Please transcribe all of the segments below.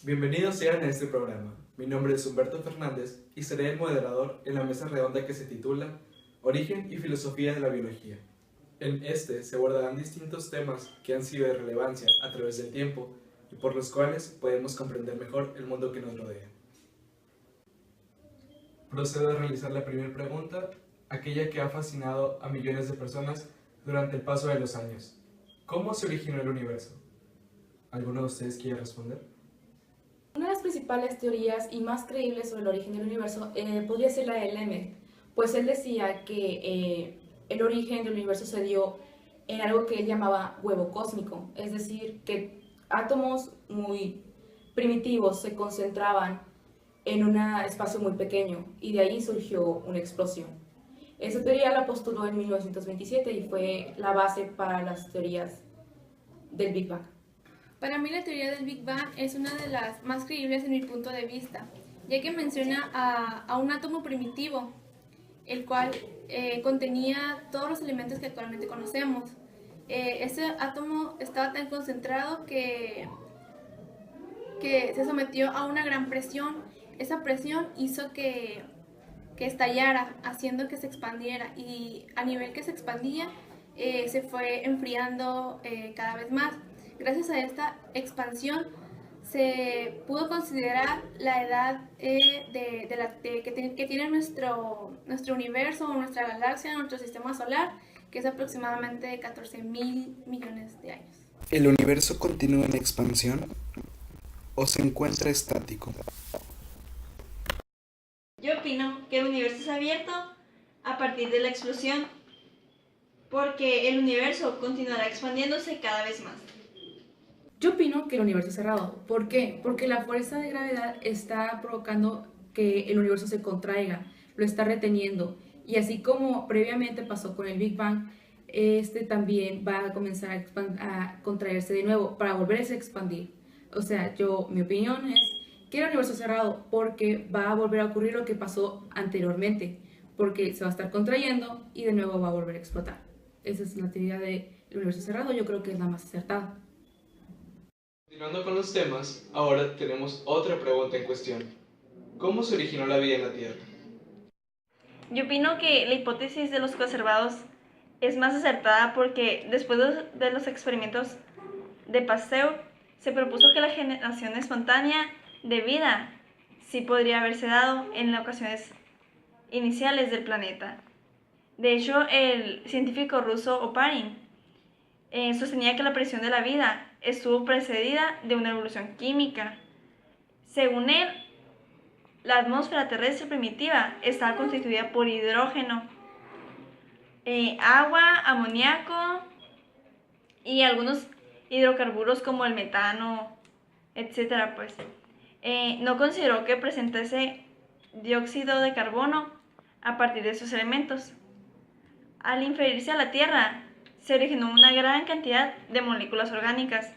Bienvenidos sean a este programa. Mi nombre es Humberto Fernández y seré el moderador en la mesa redonda que se titula Origen y Filosofía de la Biología. En este se abordarán distintos temas que han sido de relevancia a través del tiempo y por los cuales podemos comprender mejor el mundo que nos rodea. Procedo a realizar la primera pregunta, aquella que ha fascinado a millones de personas durante el paso de los años. ¿Cómo se originó el universo? ¿Alguno de ustedes quiere responder? Una de las principales teorías y más creíbles sobre el origen del universo podría ser la de Lemmet, pues él decía que el origen del universo se dio en algo que él llamaba huevo cósmico, es decir, que átomos muy primitivos se concentraban en un espacio muy pequeño y de ahí surgió una explosión. Esa teoría la postuló en 1927 y fue la base para las teorías del Big Bang. Para mí la teoría del Big Bang es una de las más creíbles en mi punto de vista, ya que menciona a un átomo primitivo, el cual contenía todos los elementos que actualmente conocemos. Ese átomo estaba tan concentrado que se sometió a una gran presión. Esa presión hizo que estallara, haciendo que se expandiera, y a nivel que se expandía se fue enfriando cada vez más. Gracias a esta expansión se pudo considerar la edad que tiene nuestro universo o nuestra galaxia, nuestro sistema solar, que es aproximadamente 14.000 millones de años. ¿El universo continúa en expansión o se encuentra estático? Yo opino que el universo es abierto a partir de la explosión, porque el universo continuará expandiéndose cada vez más. Yo opino que el universo es cerrado. ¿Por qué? Porque la fuerza de gravedad está provocando que el universo se contraiga, lo está reteniendo. Y así como previamente pasó con el Big Bang, este también va a comenzar a contraerse de nuevo para volverse a expandir. O sea, mi opinión es que el universo es cerrado porque va a volver a ocurrir lo que pasó anteriormente, porque se va a estar contrayendo y de nuevo va a volver a explotar. Esa es la teoría del universo cerrado, yo creo que es la más acertada. Continuando con los temas, ahora tenemos otra pregunta en cuestión. ¿Cómo se originó la vida en la Tierra? Yo opino que la hipótesis de los conservados es más acertada, porque después de los experimentos de Pasteur se propuso que la generación espontánea de vida sí podría haberse dado en las ocasiones iniciales del planeta. De hecho, el científico ruso Oparin sostenía que la aparición de la vida estuvo precedida de una evolución química. Según él, la atmósfera terrestre primitiva estaba constituida por hidrógeno, agua, amoníaco y algunos hidrocarburos como el metano, etc. No consideró que presentase dióxido de carbono a partir de esos elementos. Al inferirse a la Tierra, se originó una gran cantidad de moléculas orgánicas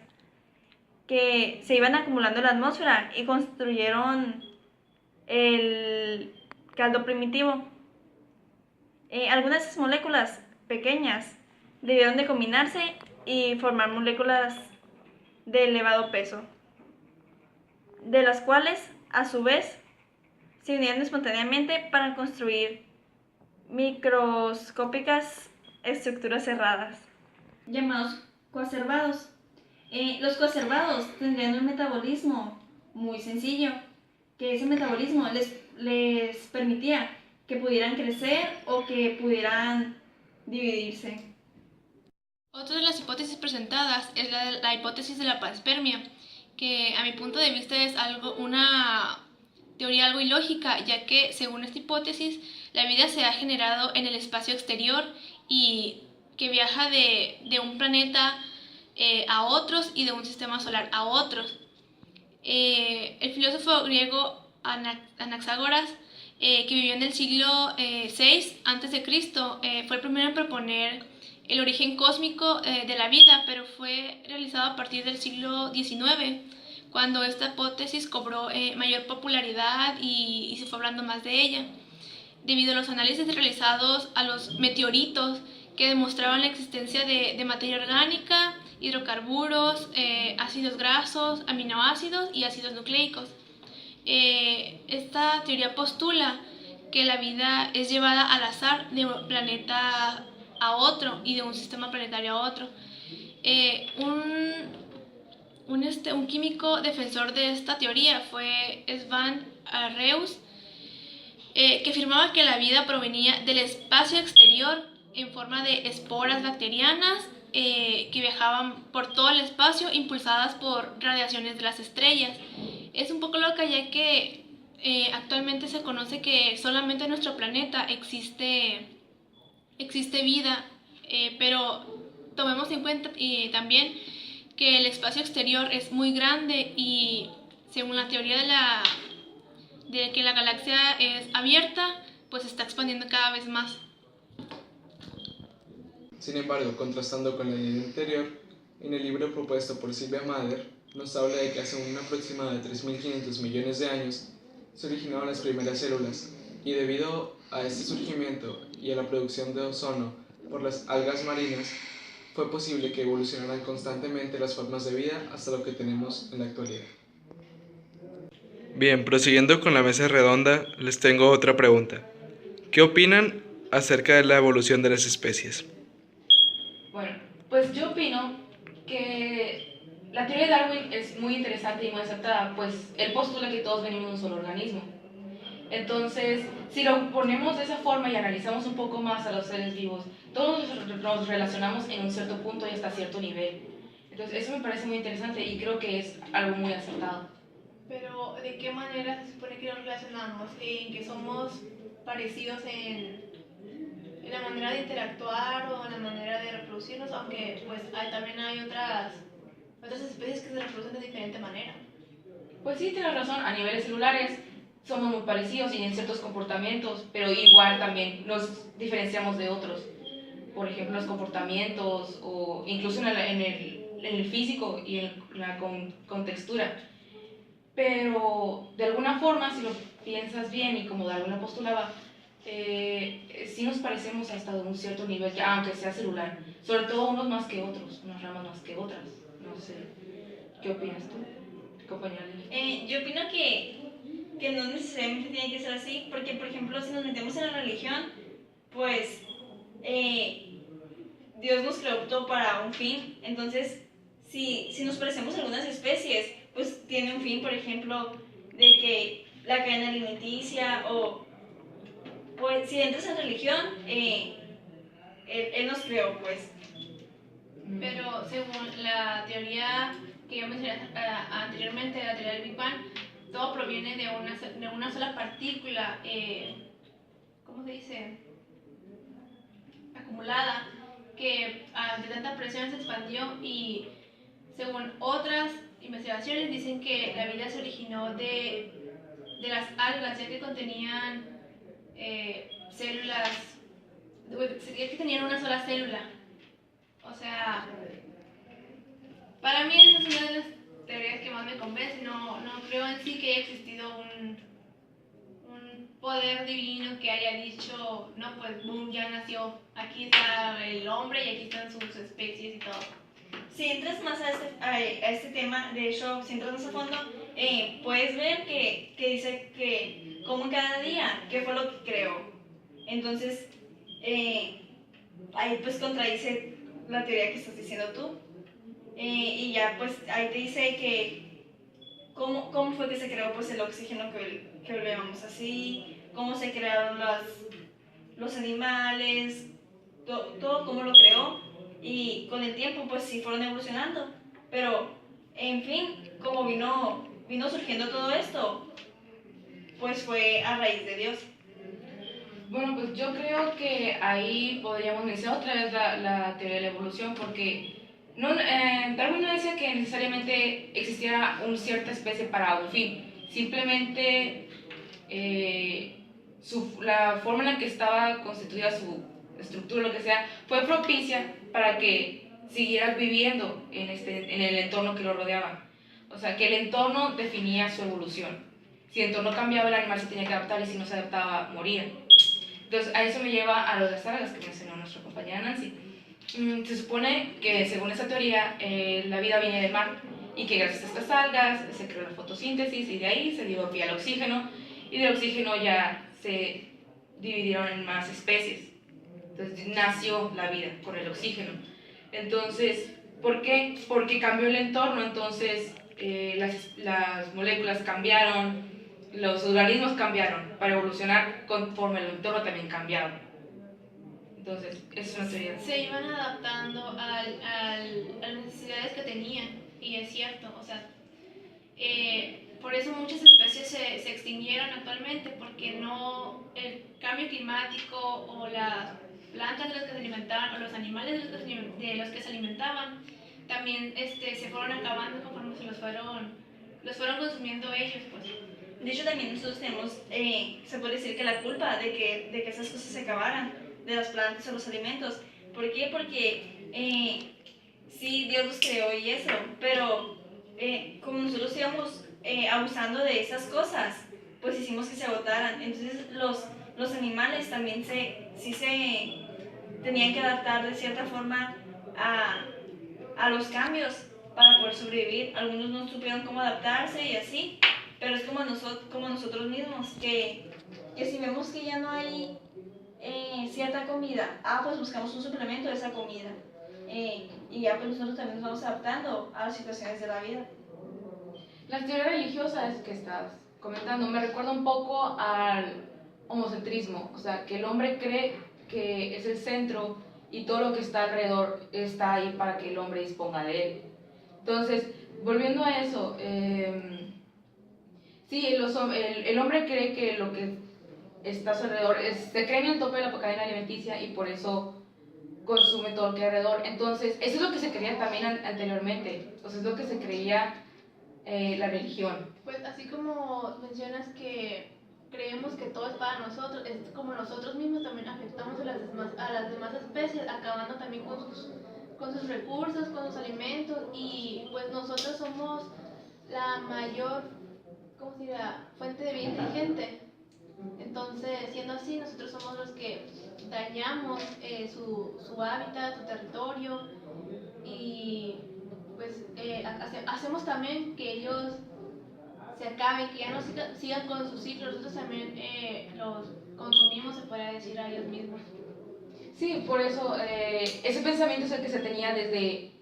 que se iban acumulando en la atmósfera y construyeron el caldo primitivo. Algunas de esas moléculas pequeñas debieron de combinarse y formar moléculas de elevado peso, de las cuales, a su vez, se unieron espontáneamente para construir microscópicas estructuras cerradas, llamados coacervados. Los coacervados tendrían un metabolismo muy sencillo, que ese metabolismo les permitía que pudieran crecer o que pudieran dividirse. Otra de las hipótesis presentadas es la hipótesis de la panspermia, que a mi punto de vista es una teoría algo ilógica, ya que según esta hipótesis la vida se ha generado en el espacio exterior y que viaja de un planeta a otros y de un sistema solar a otros. El filósofo griego Anaxágoras, que vivió en el siglo VI a.C., fue el primero en proponer el origen cósmico de la vida, pero fue realizado a partir del siglo XIX, cuando esta hipótesis cobró mayor popularidad y se fue hablando más de ella, debido a los análisis realizados a los meteoritos que demostraban la existencia de materia orgánica hidrocarburos, ácidos grasos, aminoácidos y ácidos nucleicos. Esta teoría postula que la vida es llevada al azar de un planeta a otro y de un sistema planetario a otro. Un químico defensor de esta teoría fue Svan Arrhenius, que afirmaba que la vida provenía del espacio exterior en forma de esporas bacterianas que viajaban por todo el espacio impulsadas por radiaciones de las estrellas. Es un poco loca, ya que actualmente se conoce que solamente en nuestro planeta existe vida, pero tomemos en cuenta también que el espacio exterior es muy grande y según la teoría de que la galaxia es abierta, pues se está expandiendo cada vez más. Sin embargo, contrastando con la idea anterior, en el libro propuesto por Sylvia Mather, nos habla de que hace un aproximado de 3.500 millones de años se originaron las primeras células, y debido a este surgimiento y a la producción de ozono por las algas marinas, fue posible que evolucionaran constantemente las formas de vida hasta lo que tenemos en la actualidad. Bien, prosiguiendo con la mesa redonda, les tengo otra pregunta. ¿Qué opinan acerca de la evolución de las especies? Bueno, pues yo opino que la teoría de Darwin es muy interesante y muy aceptada, pues él postula que todos venimos de un solo organismo. Entonces, si lo ponemos de esa forma y analizamos un poco más a los seres vivos, todos nos relacionamos en un cierto punto y hasta cierto nivel. Entonces, eso me parece muy interesante y creo que es algo muy acertado. Pero, ¿de qué manera se supone que nos relacionamos? ¿En que somos parecidos en la manera de interactuar o en la manera de reproducirnos? Aunque pues también hay otras especies que se reproducen de diferente manera. Pues sí, tienes razón, a niveles celulares somos muy parecidos y en ciertos comportamientos, pero igual también nos diferenciamos de otros. Por ejemplo, los comportamientos o incluso en el físico y en la contextura. Pero de alguna forma, si lo piensas bien y como Darwin lo postulaba, sí nos parecemos hasta de un cierto nivel, ya, aunque sea celular. Sobre todo unos más que otros, unas ramas más que otras. No sé, ¿qué opinas tú, compañera? Yo opino que no necesariamente tiene que ser así, porque por ejemplo si nos metemos en la religión, pues Dios nos creó todo para un fin. Entonces si nos parecemos a algunas especies, pues tiene un fin, por ejemplo, de que la cadena alimenticia o pues si entras en religión, él nos creó pues. Pero según la teoría que yo mencioné anteriormente, la teoría del Big Bang, todo proviene de una sola partícula, ¿cómo se dice? Acumulada, que ante tanta presión se expandió y según otras investigaciones dicen que la vida se originó de las algas, ya que contenían células, ya que tenían una sola célula. O sea, para mí esa es una de las teorías que más me convence. No creo en sí que haya existido un poder divino que haya dicho, no, pues boom, ya nació, aquí está el hombre y aquí están sus especies y todo. Si entras más a este tema, de hecho, si entras más a fondo, puedes ver que dice que como cada día, qué fue lo que creó. Entonces, ahí pues contradice la teoría que estás diciendo tú. Y ya pues ahí te dice que cómo fue que se creó pues el oxígeno que lo llamamos así, cómo se crearon los animales, todo cómo lo creó, y con el tiempo pues sí fueron evolucionando, pero en fin, como vino surgiendo todo esto, pues fue a raíz de Dios. Bueno, pues yo creo que ahí podríamos mencionar otra vez la teoría de la evolución, porque Darwin no decía que necesariamente existiera una cierta especie para un fin, simplemente la forma en la que estaba constituida su estructura, lo que sea, fue propicia para que siguieras viviendo en el entorno que lo rodeaba. O sea, que el entorno definía su evolución. Si el entorno cambiaba, el animal se tenía que adaptar y si no se adaptaba, moría. Entonces, a eso me lleva a lo de las algas que mencionó nuestra compañera Nancy. Se supone que según esa teoría la vida viene del mar y que gracias a estas algas se creó la fotosíntesis y de ahí se dio pie al oxígeno y del oxígeno ya se dividieron en más especies. Entonces nació la vida con el oxígeno. Entonces, ¿por qué? Porque cambió el entorno, entonces las moléculas cambiaron, los organismos cambiaron para evolucionar conforme el entorno también cambiaba. Entonces, esa es una teoría. Se iban adaptando a las necesidades que tenían, y es cierto, o sea, por eso muchas especies se extinguieron actualmente, porque no, el cambio climático o las plantas de las que se alimentaban o los animales de los que se alimentaban también se fueron acabando conforme los fueron consumiendo ellos, pues. De hecho, también nosotros tenemos, se puede decir que la culpa de que esas cosas se acabaran, de las plantas o los alimentos. ¿Por qué? Porque sí, Dios los creó y eso, pero como nosotros íbamos abusando de esas cosas, pues hicimos que se agotaran. Entonces los animales también sí se tenían que adaptar de cierta forma a los cambios para poder sobrevivir. Algunos no supieron cómo adaptarse y así, pero es como nosotros mismos, que si vemos que ya no hay cierta comida, pues buscamos un suplemento de esa comida, y ya pues nosotros también nos vamos adaptando a las situaciones de la vida. Las teorías religiosas que estás comentando me recuerda un poco al homocentrismo, o sea, que el hombre cree que es el centro y todo lo que está alrededor está ahí para que el hombre disponga de él. Entonces, volviendo a eso, sí, el hombre cree que lo que está a su alrededor se cree en el tope de la cadena alimenticia y por eso consume todo lo que hay alrededor. Entonces, eso es lo que se creía también anteriormente, o sea, es lo que se creía la religión. Pues así como mencionas que creemos que todo es para nosotros, es como nosotros mismos también afectamos a las demás especies, acabando también con sus recursos, con sus alimentos, y pues nosotros somos la mayor, ¿cómo se dirá?, fuente de vida inteligente. Entonces, siendo así, nosotros somos los que dañamos su hábitat, su territorio, y pues hacemos también que ellos se acaben, que ya no sigan con su ciclo. Nosotros también los consumimos, se podría decir, a ellos mismos. Sí, por eso ese pensamiento es el que se tenía desde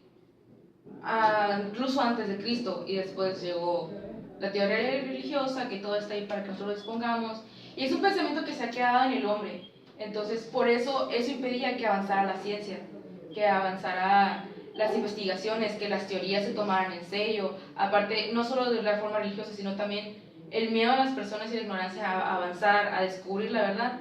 incluso antes de Cristo, y después llegó la teoría religiosa, que todo está ahí para que nosotros lo dispongamos, y es un pensamiento que se ha quedado en el hombre. Entonces, por eso impedía que avanzara la ciencia, que avanzara las investigaciones, que las teorías se tomaran en serio. Aparte, no solo de la forma religiosa, sino también el miedo a las personas y la ignorancia a avanzar, a descubrir la verdad.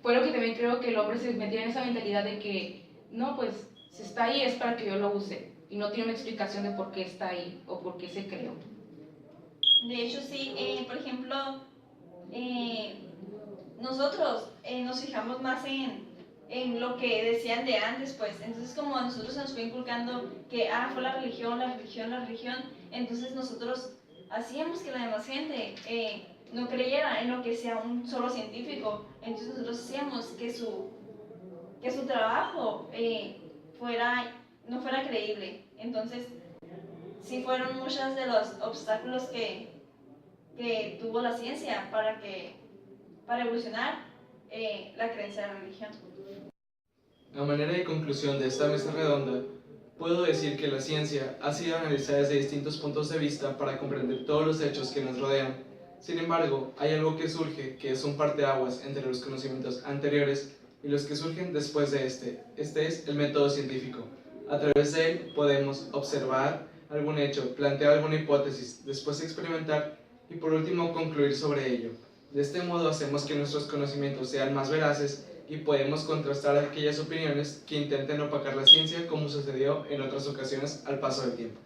Fue lo que también creo que el hombre se metía en esa mentalidad de que, no, pues, si está ahí es para que yo lo use, y no tiene una explicación de por qué está ahí o por qué se creó. De hecho, sí, por ejemplo, nosotros nos fijamos más en lo que decían de antes, pues. Entonces, como a nosotros se nos fue inculcando que fue la religión, entonces nosotros hacíamos que la demás gente no creyera en lo que sea un solo científico. Entonces nosotros hacíamos que su trabajo no fuera creíble. Entonces, sí fueron muchos de los obstáculos que tuvo la ciencia para evolucionar la creencia de la religión. A manera de conclusión de esta mesa redonda, puedo decir que la ciencia ha sido analizada desde distintos puntos de vista para comprender todos los hechos que nos rodean. Sin embargo, hay algo que surge que es un parteaguas entre los conocimientos anteriores y los que surgen después de este. Este es el método científico. A través de él podemos observar algún hecho, plantear alguna hipótesis, después experimentar y por último concluir sobre ello. De este modo hacemos que nuestros conocimientos sean más veraces y podemos contrastar aquellas opiniones que intenten opacar la ciencia, como sucedió en otras ocasiones al paso del tiempo.